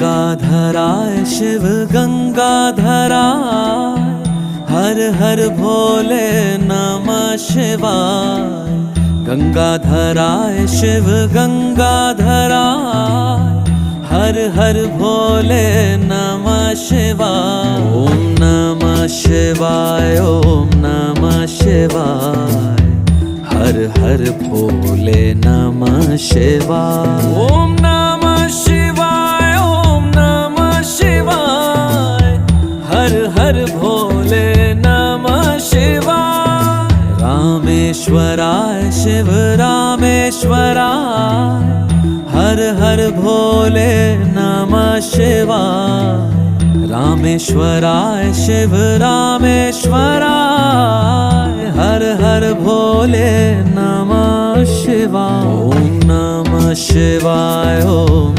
गंगाधराय शिव गंगाधराय, हर हर भोले नमः शिवाय। गंगाधराय शिव गंगाधराय, हर हर भोले नमः शिवाय। ओम नमः शिवाय, ओम नमः शिवाय, हर हर भोले नमः शिवाय। ओम नमः शिवाय, ओम नमः शिवाय, हर हर भोले नमः शिवाय। रामेश्वराय शिव रामेश्वराय, हर हर भोले नमः शिवाय। रामेश्वराय शिव रामेश्वराय, हर हर भोले नमः शिवाय। ओम नमः शिवाय, ओम